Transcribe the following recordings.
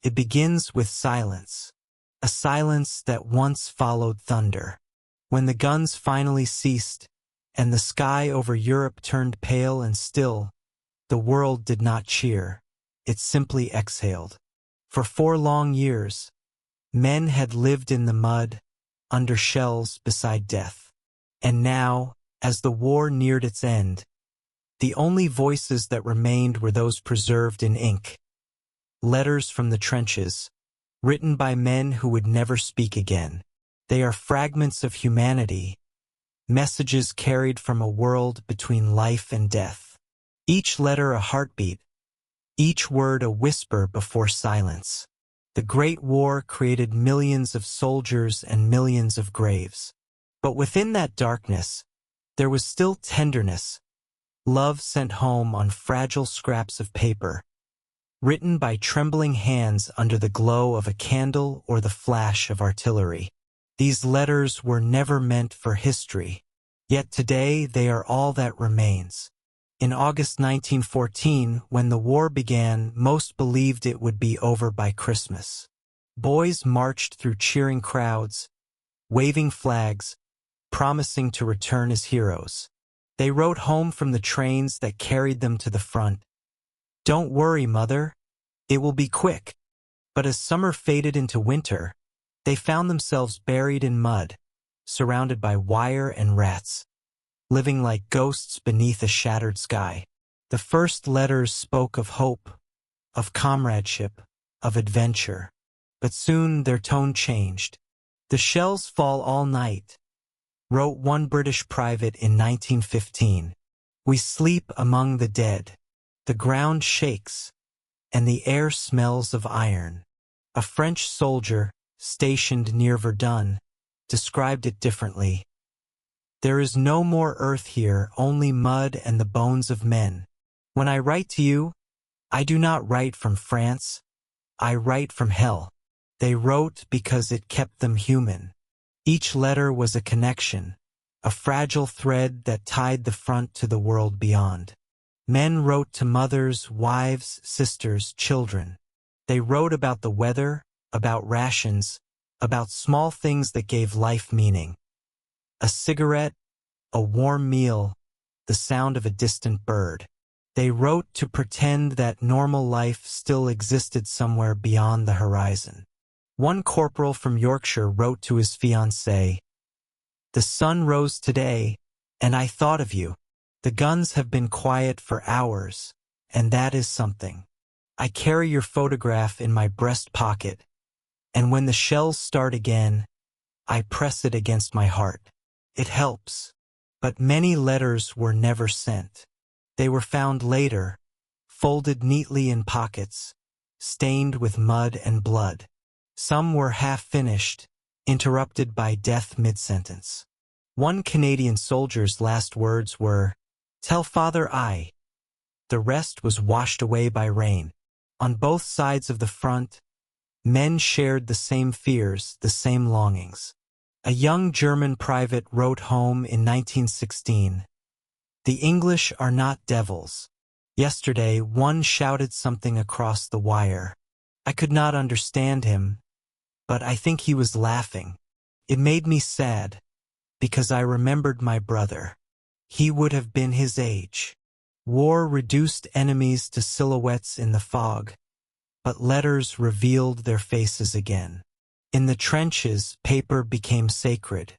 It begins with silence, a silence that once followed thunder. When the guns finally ceased, and the sky over Europe turned pale and still, the world did not cheer. It simply exhaled. For 4 long years, men had lived in the mud, under shells beside death. And now, as the war neared its end, the only voices that remained were those preserved in ink. Letters from the trenches, written by men who would never speak again. They are fragments of humanity, messages carried from a world between life and death. Each letter a heartbeat, each word a whisper before silence. The Great War created millions of soldiers and millions of graves. But within that darkness, there was still tenderness, love sent home on fragile scraps of paper, written by trembling hands under the glow of a candle or the flash of artillery. These letters were never meant for history, yet today they are all that remains. In August 1914, when the war began, most believed it would be over by Christmas. Boys marched through cheering crowds, waving flags, promising to return as heroes. They wrote home from the trains that carried them to the front. "Don't worry, Mother. It will be quick." But as summer faded into winter, they found themselves buried in mud, surrounded by wire and rats, living like ghosts beneath a shattered sky. The first letters spoke of hope, of comradeship, of adventure. But soon their tone changed. "The shells fall all night," wrote one British private in 1915. "We sleep among the dead. The ground shakes, and the air smells of iron." A French soldier, stationed near Verdun, described it differently. "There is no more earth here, only mud and the bones of men. When I write to you, I do not write from France, I write from hell." They wrote because it kept them human. Each letter was a connection, a fragile thread that tied the front to the world beyond. Men wrote to mothers, wives, sisters, children. They wrote about the weather, about rations, about small things that gave life meaning. A cigarette, a warm meal, the sound of a distant bird. They wrote to pretend that normal life still existed somewhere beyond the horizon. One corporal from Yorkshire wrote to his fiancée, "The sun rose today, and I thought of you. The guns have been quiet for hours, and that is something. I carry your photograph in my breast pocket, and when the shells start again, I press it against my heart. It helps." But many letters were never sent. They were found later, folded neatly in pockets, stained with mud and blood. Some were half-finished, interrupted by death mid-sentence. One Canadian soldier's last words were, "Tell Father I." The rest was washed away by rain. On both sides of the front, men shared the same fears, the same longings. A young German private wrote home in 1916, "The English are not devils. Yesterday one shouted something across the wire. I could not understand him, but I think he was laughing. It made me sad, because I remembered my brother. He would have been his age." War reduced enemies to silhouettes in the fog, but letters revealed their faces again. In the trenches, paper became sacred.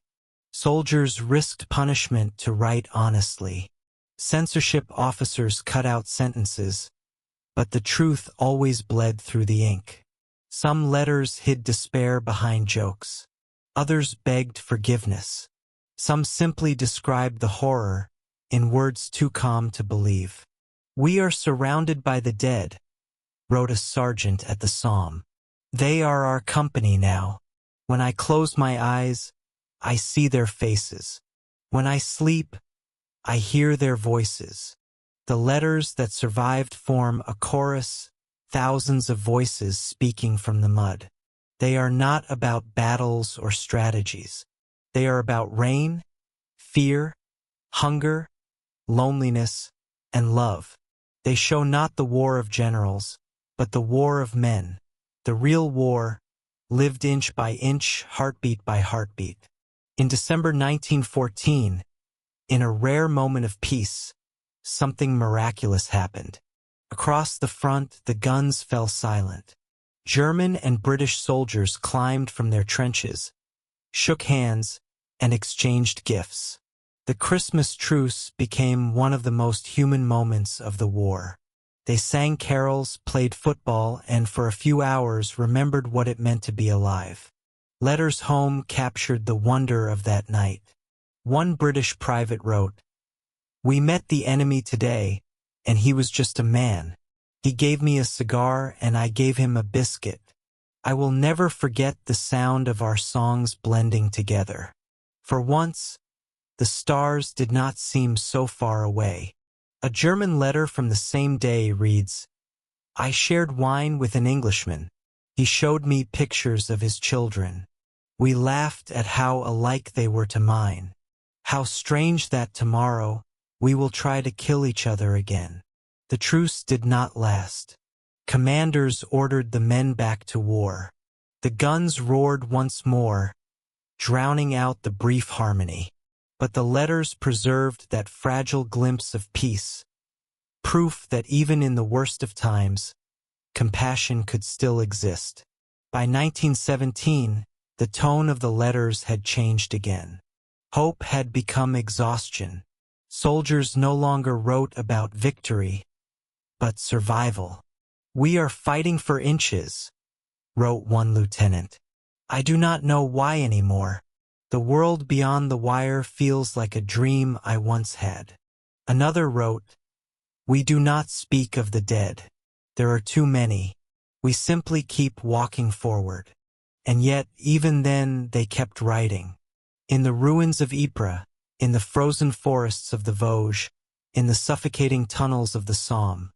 Soldiers risked punishment to write honestly. Censorship officers cut out sentences, but the truth always bled through the ink. Some letters hid despair behind jokes. Others begged forgiveness. Some simply described the horror in words too calm to believe. "We are surrounded by the dead," wrote a sergeant at the Somme. "They are our company now. When I close my eyes, I see their faces. When I sleep, I hear their voices." The letters that survived form a chorus, thousands of voices speaking from the mud. They are not about battles or strategies. They are about rain, fear, hunger, loneliness, and love. They show not the war of generals, but the war of men. The real war, lived inch by inch, heartbeat by heartbeat. In December 1914, in a rare moment of peace, something miraculous happened. Across the front, the guns fell silent. German and British soldiers climbed from their trenches, shook hands, and exchanged gifts. The Christmas truce became one of the most human moments of the war. They sang carols, played football, and for a few hours remembered what it meant to be alive. Letters home captured the wonder of that night. One British private wrote, "We met the enemy today, and he was just a man. He gave me a cigar and I gave him a biscuit. I will never forget the sound of our songs blending together. For once, the stars did not seem so far away." A German letter from the same day reads, "I shared wine with an Englishman. He showed me pictures of his children. We laughed at how alike they were to mine. How strange that tomorrow we will try to kill each other again." The truce did not last. Commanders ordered the men back to war. The guns roared once more, drowning out the brief harmony. But the letters preserved that fragile glimpse of peace, proof that even in the worst of times, compassion could still exist. By 1917, the tone of the letters had changed again. Hope had become exhaustion. Soldiers no longer wrote about victory, but survival. "We are fighting for inches," wrote one lieutenant. "I do not know why anymore. The world beyond the wire feels like a dream I once had." Another wrote, "We do not speak of the dead. There are too many. We simply keep walking forward." And yet, even then, they kept writing. In the ruins of Ypres, in the frozen forests of the Vosges, in the suffocating tunnels of the Somme,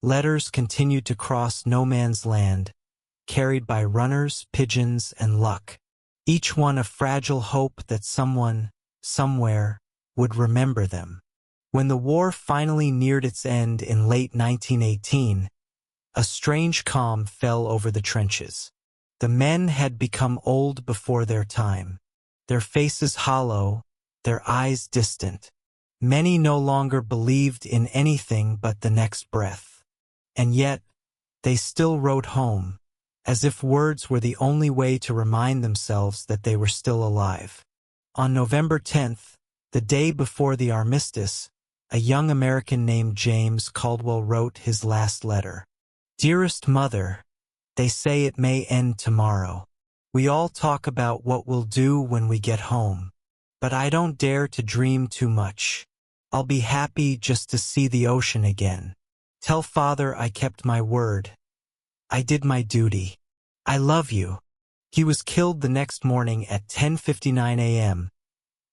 letters continued to cross no man's land, carried by runners, pigeons, and luck. Each one a fragile hope that someone, somewhere, would remember them. When the war finally neared its end in late 1918, a strange calm fell over the trenches. The men had become old before their time, their faces hollow, their eyes distant. Many no longer believed in anything but the next breath. And yet, they still wrote home, as if words were the only way to remind themselves that they were still alive. On November 10th, the day before the armistice, a young American named James Caldwell wrote his last letter. "Dearest Mother, they say it may end tomorrow. We all talk about what we'll do when we get home, but I don't dare to dream too much. I'll be happy just to see the ocean again. Tell Father I kept my word. I did my duty. I love you." He was killed the next morning at 10:59 a.m.,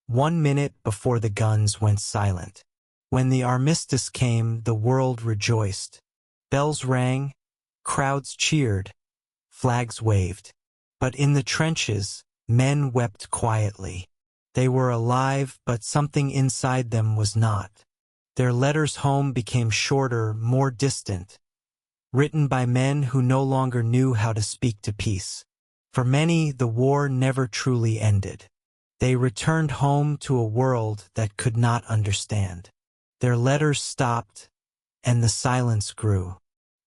1 minute before the guns went silent. When the armistice came, the world rejoiced. Bells rang, crowds cheered, flags waved. But in the trenches, men wept quietly. They were alive, but something inside them was not. Their letters home became shorter, more distant, written by men who no longer knew how to speak to peace. For many, the war never truly ended. They returned home to a world that could not understand. Their letters stopped, and the silence grew.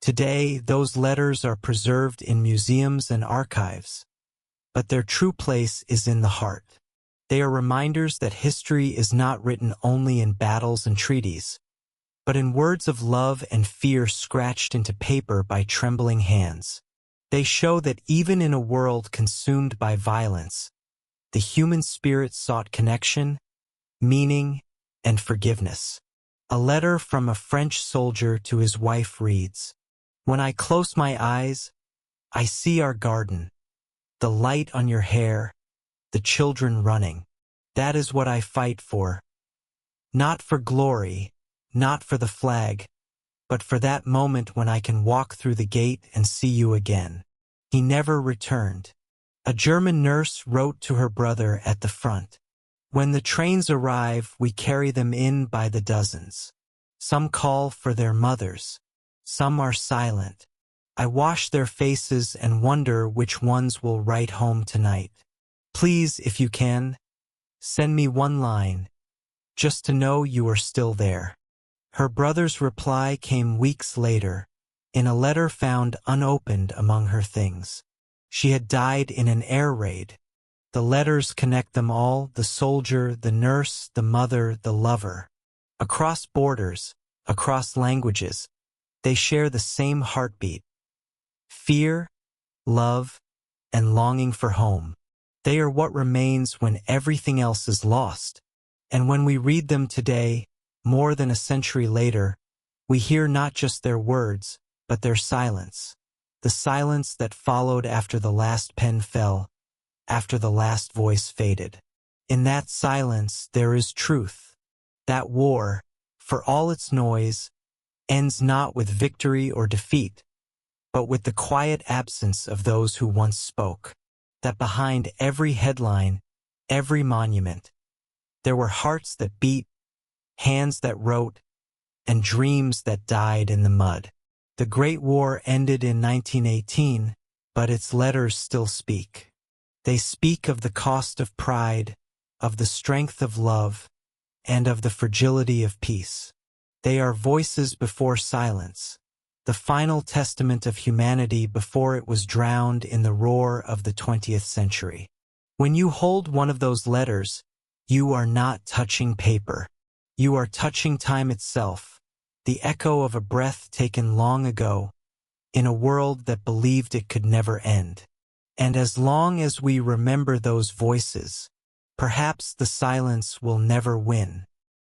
Today, those letters are preserved in museums and archives, but their true place is in the heart. They are reminders that history is not written only in battles and treaties, but in words of love and fear scratched into paper by trembling hands. They show that even in a world consumed by violence, the human spirit sought connection, meaning, and forgiveness. A letter from a French soldier to his wife reads, "When I close my eyes, I see our garden, the light on your hair, the children running. That is what I fight for. Not for glory, not for the flag, but for that moment when I can walk through the gate and see you again." He never returned. A German nurse wrote to her brother at the front, "When the trains arrive, we carry them in by the dozens. Some call for their mothers. Some are silent. I wash their faces and wonder which ones will write home tonight. Please, if you can, send me one line, just to know you are still there. Her brother's reply came weeks later, in a letter found unopened among her things. She had died in an air raid. The letters connect them all, the soldier, the nurse, the mother, the lover. Across borders, across languages, they share the same heartbeat. Fear, love, and longing for home. They are what remains when everything else is lost. And when we read them today, more than a century later, we hear not just their words, but their silence. The silence that followed after the last pen fell, after the last voice faded. In that silence there is truth. That war, for all its noise, ends not with victory or defeat, but with the quiet absence of those who once spoke. That behind every headline, every monument, there were hearts that beat, hands that wrote, and dreams that died in the mud. The Great War ended in 1918, but its letters still speak. They speak of the cost of pride, of the strength of love, and of the fragility of peace. They are voices before silence, the final testament of humanity before it was drowned in the roar of the 20th century. When you hold one of those letters, you are not touching paper. You are touching time itself, the echo of a breath taken long ago, in a world that believed it could never end. And as long as we remember those voices, perhaps the silence will never win.